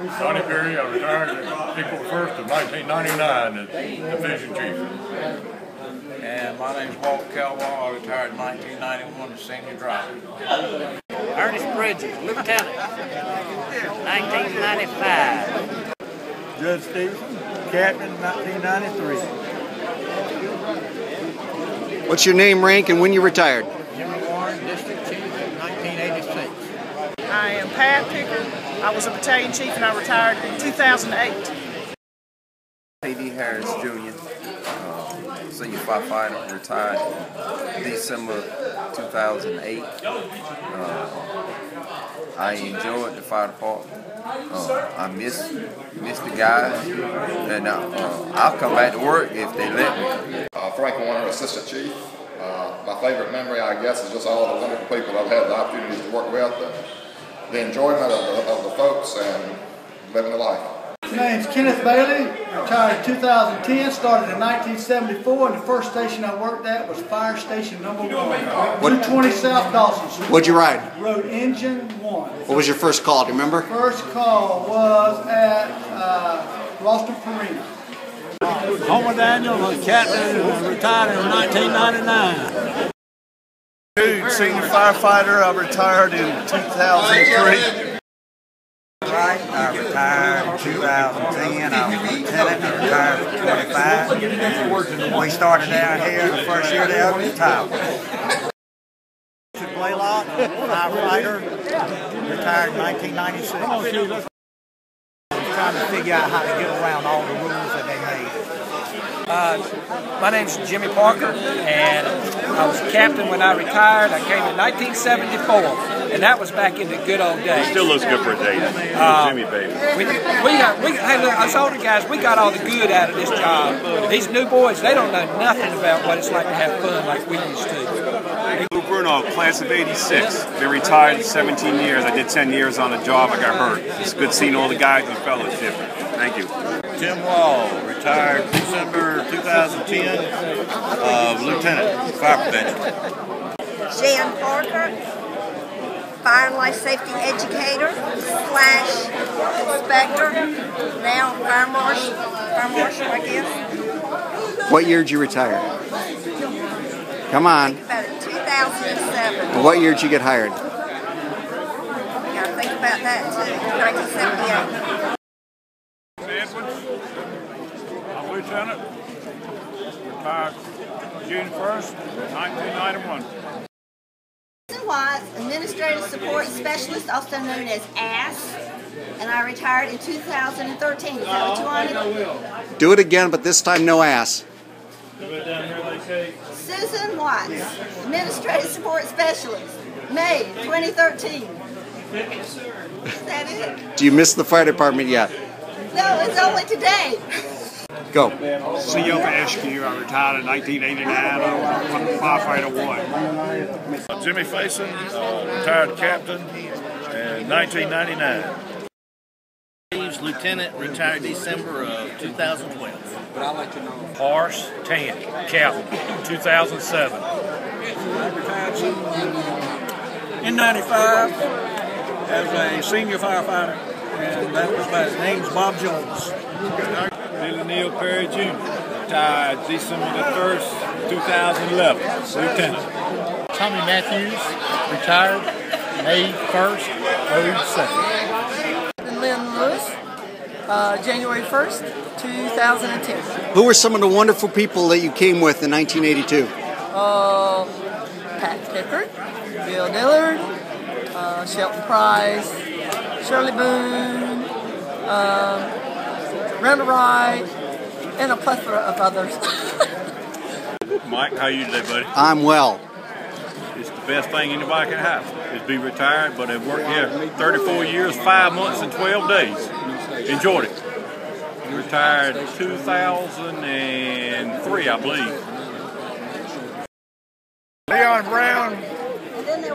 Johnny Perry. I retired April 1st of 1999 as Division Chief. And my name's Walt Calwell. I retired in 1991 as Senior Driver. Ernest Bridges, Lieutenant, 1995. Judge Stevenson, Captain, 1993. What's your name, rank, and when you retired? Jimmy Warren, District Chief, 1986. I am Pat Picker. I was a battalion chief and I retired in 2008. A.D. Harris Jr., senior firefighter, retired December 2008. I enjoyed the fire department. I miss the guys, and I'll come back to work if they let me. Franklin Warner, Assistant Chief. My favorite memory, I guess, is just all the wonderful people I've had the opportunity to work with, the enjoyment of the folks, and living the life. My name's Kenneth Bailey, retired in 2010, started in 1974, and the first station I worked at was Fire Station number 1, 220 South Dawson Street. What'd you ride? Rode Engine 1. What was your first call, do you remember? First call was at Ralston Farina. Homer Daniel was captain, retired in 1999. Dude, senior firefighter. I retired in 2003. Right, I retired in 2010. I was a lieutenant. I retired for 25. We started down here the first year they opened the tower. Blaylock, firefighter, retired in 1996. Trying to figure out how to get around all the rules that they made. My name's Jimmy Parker, and I was a captain when I retired. I came in 1974, and that was back in the good old days. Still looks good for a day. Jimmy, baby. Hey, look, us older guys, we got all the good out of this job. These new boys, they don't know nothing about what it's like to have fun like we used to. Bruno, class of '86. Been retired 17 years. I did 10 years on the job. I got hurt. It's good seeing all the guys in fellowship. Thank you. Tim Wall, retired December 2010, Lieutenant, Fire Prevention. Jan Parker, Fire and Life Safety Educator / Inspector, now Fire Marshal, I guess. What year did you retire? Come on. Think about it, 2007. What year did you get hired? You gotta think about that too, 1978. I'm Lieutenant, retired June 1st, 1991. Susan Watts, Administrative Support Specialist, also known as ASS, and I retired in 2013. Is that what you wanted? Do it again, but this time no ass. Susan Watts, Administrative Support Specialist, May 2013. Is that it? Do you miss the fire department yet? No, it's only today. Go. CEO for SQ. I retired in 1989. Firefighter 1. Jimmy Faison, retired captain in 1999. Lieutenant, retired December of 2012. But I'll let you know. Horace Tan, captain, 2007. In 95, as a senior firefighter, and that was my name's Bob Jones. Billy Neal Perry Jr., retired December the 1st, 2011, Lieutenant. Tommy Matthews, retired May 1st, 07. Lynn Lewis, January 1st, 2010. Who were some of the wonderful people that you came with in 1982? Pat Pickard, Bill Dillard, Shelton Price, Shirley Boone, Brenda Wright, and a plethora of others. Mike, how you today, buddy? I'm well. It's the best thing anybody can have, is be retired, but I've worked here 34 years, 5 months, and 12 days. Enjoyed it. Retired 2003, I believe. Leon Brown,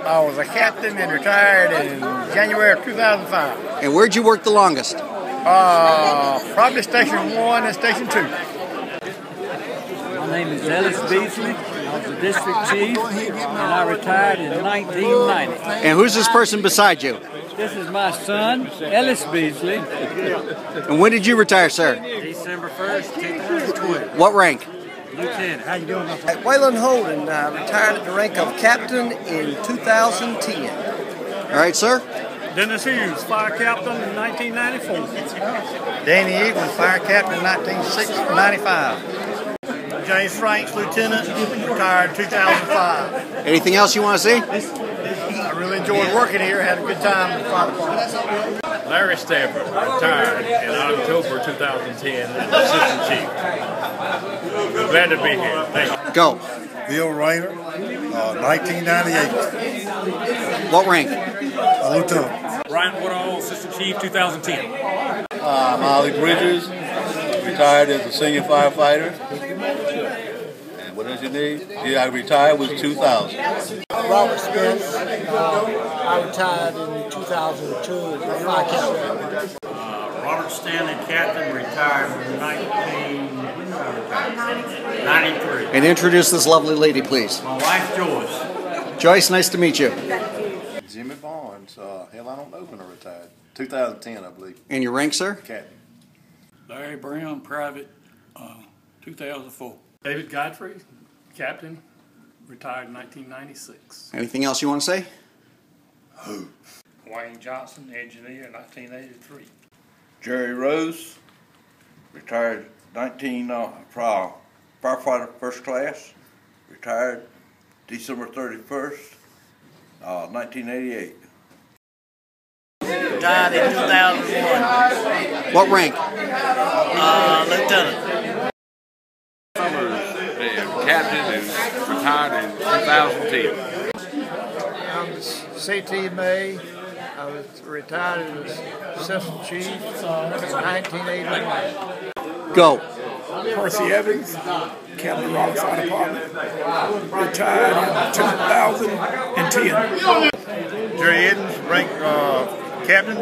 I was a captain and retired in January of 2005. And where'd you work the longest? Probably Station 1 and Station 2. My name is Ellis Beasley. I was the district chief, and I retired in 1990. And who's this person beside you? This is my son, Ellis Beasley. And when did you retire, sir? December 1st, 2020. What rank? Lieutenant. How you doing? Waylon Holden retired at the rank of captain in 2010. All right, sir. Dennis Hughes, fire captain in 1994. Danny Egan, fire captain in 1995. James Franks, lieutenant, retired 2005. Anything else you want to say? I really enjoyed working here, had a good time in the fire department. Larry Stafford retired in October 2010 as assistant chief. Glad to be here. Thank you. Go. Bill Rayner, 1998. What rank? Lieutenant. Ryan Woodall, assistant chief, 2010. Molly Bridges, retired as a senior firefighter. And what else you need? Yeah, I retired with 2000. Robert Spence, I retired in 2002 as a fire captain. Robert Stanley, captain, retired in 1993. And introduce this lovely lady, please. My wife, Joyce. Joyce, nice to meet you. Jimmy Barnes, hell, I don't know when I retired. 2010, I believe. And your rank, sir? Captain. Larry Brown, private, 2004. David Godfrey, captain, retired in 1996. Anything else you want to say? Wayne Johnson, engineer, 1983. Jerry Rose, retired firefighter first class, retired December 31st, 1988. Retired in 2001. What rank? Lieutenant. Summers, captain, and retired in 2010. I'm C.T. May. I was retired as assistant chief in 1981. Go. Percy Evans, captain of the fire department, retired in 2010. Jerry Edens, rank captain,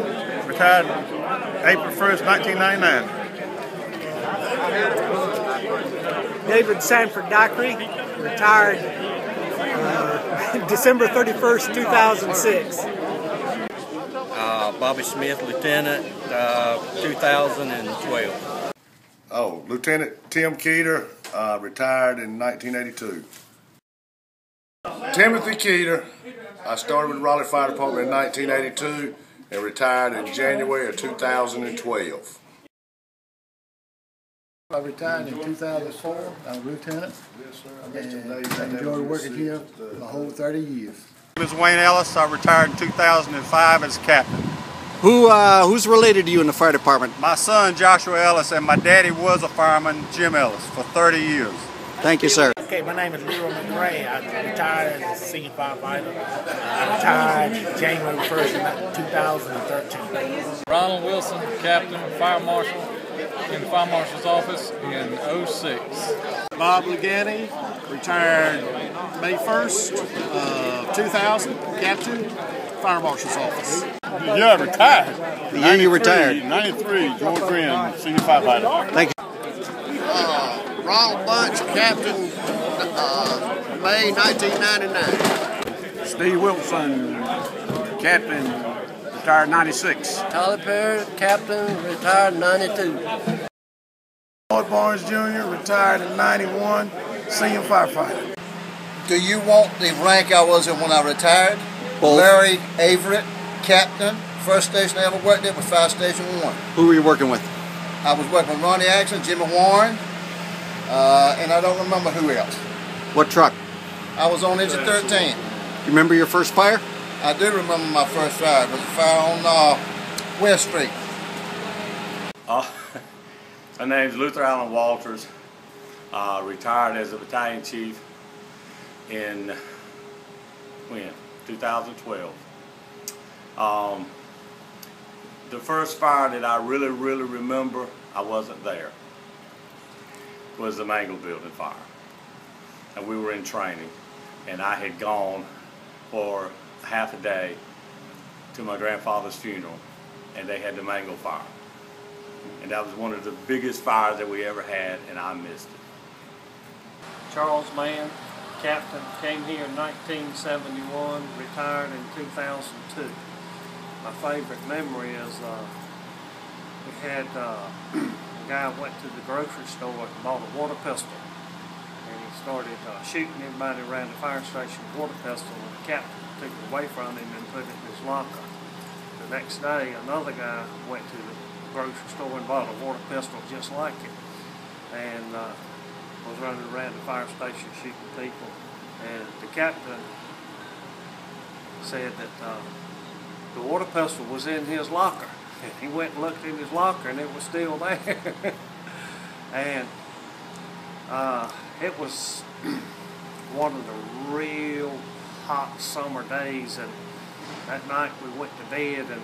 retired April 1st, 1999. David Sanford Dockery, retired December 31st, 2006. Bobby Smith, lieutenant, 2012. Oh, Lieutenant Tim Keeter, retired in 1982. Timothy Keeter, I started with Raleigh Fire Department in 1982 and retired in January of 2012. I retired in 2004. I'm a lieutenant. And I enjoyed working here the whole 30 years. My name is Wayne Ellis. I retired in 2005 as captain. Who's related to you in the fire department? My son, Joshua Ellis, and my daddy was a fireman, Jim Ellis, for 30 years. Thank you, sir. Okay, my name is Leroy McRae. I retired as a senior firefighter. I retired January 1st, 2013. Ronald Wilson, captain, fire marshal in the fire marshal's office in 06. Bob Legatti, retired May 1st, 2000, captain, fire marshal's office. Yeah, retired. The year you retired. 93, George Green, senior firefighter. Thank you. Ronald Bunch, captain, May 1999. Steve Wilson, captain, retired 96. Tyler Perry, captain, retired 92. Lloyd Barnes Jr., retired in 91, senior firefighter. Do you want the rank I was in when I retired? Both. Larry Averett, captain. First station I ever worked at was Fire Station 1. Who were you working with? I was working with Ronnie Action, Jimmy Warren, and I don't remember who else. What truck? I was on engine 13. You remember your first fire? I do remember my first fire. It was a fire on West Street. My name's Luther Allen Walters. Retired as a battalion chief in 2012. The first fire that I really remember, I wasn't there, was the Mangle Building fire. And we were in training, and I had gone for half a day to my grandfather's funeral, and they had the Mangle fire. And that was one of the biggest fires that we ever had, and I missed it. Charles Mann, captain, came here in 1971, retired in 2002. my favorite memory is we had a guy went to the grocery store and bought a water pistol, and he started shooting everybody around the fire station with a water pistol, and the captain took it away from him and put it in his locker. The next day, another guy went to the grocery store and bought a water pistol just like it, and was running around the fire station shooting people. And the captain said that the water pistol was in his locker. And he went and looked in his locker, and it was still there. And it was one of the real hot summer days, and that night we went to bed, and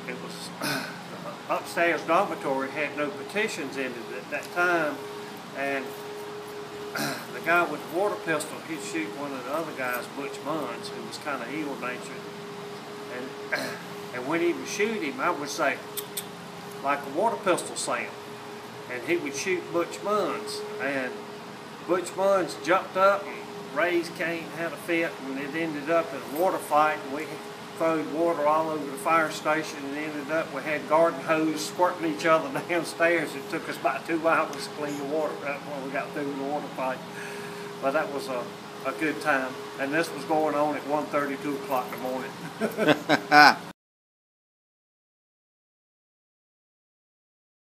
it was the upstairs dormitory had no partitions in it at that time, and the guy with the water pistol, he'd shoot one of the other guys, Butch Munns, who was kind of ill-natured, and when he would shoot him, I would say, like a water pistol sound, and he would shoot Butch Munns, and Butch Munns jumped up, and raised Cain, had a fit, and it ended up in a water fight, and we throwed water all over the fire station, and ended up we had garden hose squirting each other downstairs. It took us about 2 hours to clean the water up when we got through the water fight. But that was a good time, and this was going on at 1:30, 2 o'clock in the morning.